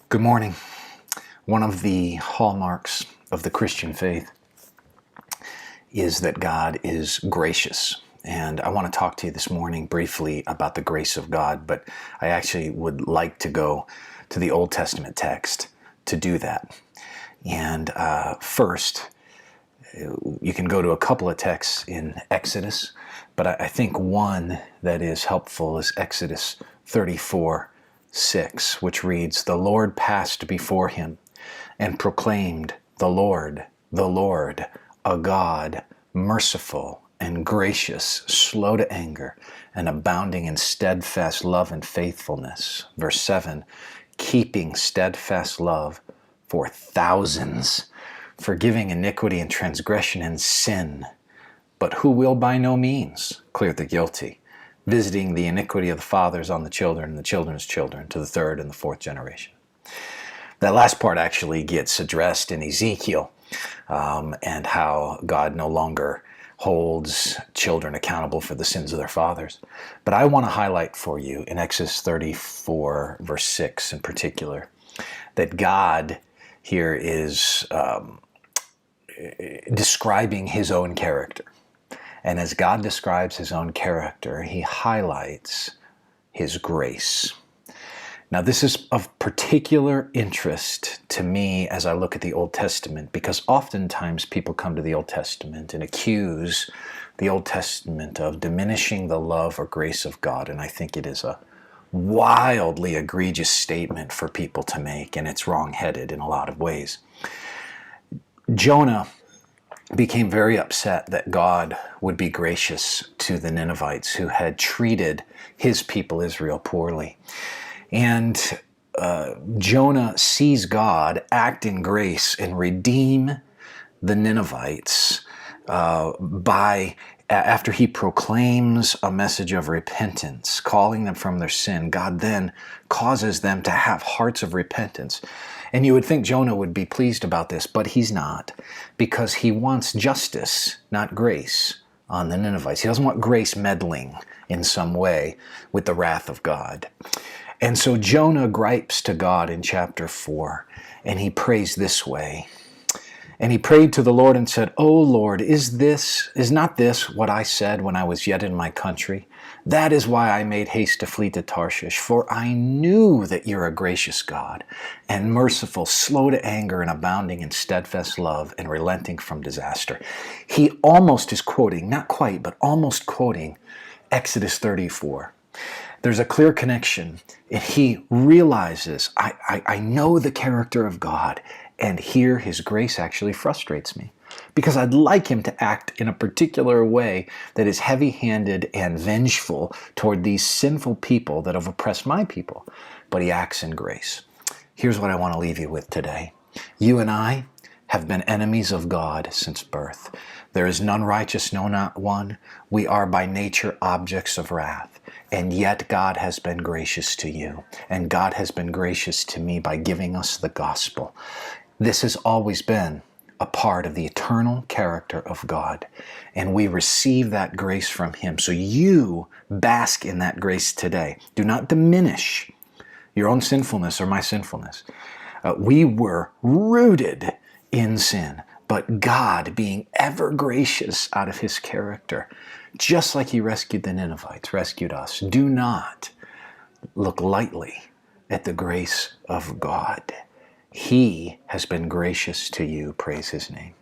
Good morning. One of the hallmarks of the Christian faith is that God is gracious. And I want to talk to you this morning briefly about the grace of God, but I actually would like to go to the Old Testament text to do that. And first, you can go to a couple of texts in Exodus, but I think one that is helpful is Exodus 34:6, which reads, "The Lord passed before him and proclaimed, the Lord, a God merciful and gracious, slow to anger, and abounding in steadfast love and faithfulness." Verse 7, "Keeping steadfast love for thousands, forgiving iniquity and transgression and sin, but who will by no means clear the guilty, visiting the iniquity of the fathers on the children and the children's children to the third and the fourth generation." That last part actually gets addressed in Ezekiel and how God no longer holds children accountable for the sins of their fathers. But I want to highlight for you in Exodus 34, verse 6 in particular, that God here is describing his own character. And as God describes his own character, he highlights his grace. Now, this is of particular interest to me as I look at the Old Testament, because oftentimes people come to the Old Testament and accuse the Old Testament of diminishing the love or grace of God. And I think it is a wildly egregious statement for people to make, and it's wrong-headed in a lot of ways. Jonah became very upset that God would be gracious to the Ninevites who had treated his people Israel poorly. And Jonah sees God act in grace and redeem the Ninevites after he proclaims a message of repentance, calling them from their sin. God then causes them to have hearts of repentance. And you would think Jonah would be pleased about this, but he's not, because he wants justice, not grace, on the Ninevites. He doesn't want grace meddling in some way with the wrath of God. And so Jonah gripes to God in chapter 4, and he prays this way. "And he prayed to the Lord and said, O Lord, is not this what I said when I was yet in my country? That is why I made haste to flee to Tarshish, for I knew that you're a gracious God and merciful, slow to anger and abounding in steadfast love and relenting from disaster." He almost is quoting, not quite, but almost quoting Exodus 34. There's a clear connection, and he realizes, I know the character of God, and here his grace actually frustrates me, because I'd like him to act in a particular way that is heavy-handed and vengeful toward these sinful people that have oppressed my people, but he acts in grace. Here's what I want to leave you with today. You and I have been enemies of God since birth. There is none righteous, no, not one. We are by nature objects of wrath. And yet God has been gracious to you. And God has been gracious to me by giving us the gospel. This has always been a part of the eternal character of God. And we receive that grace from him. So you bask in that grace today. Do not diminish your own sinfulness or my sinfulness. We were rooted in sin, but God, being ever gracious out of his character, just like he rescued the Ninevites, rescued us. Do not look lightly at the grace of God. He has been gracious to you. Praise his name.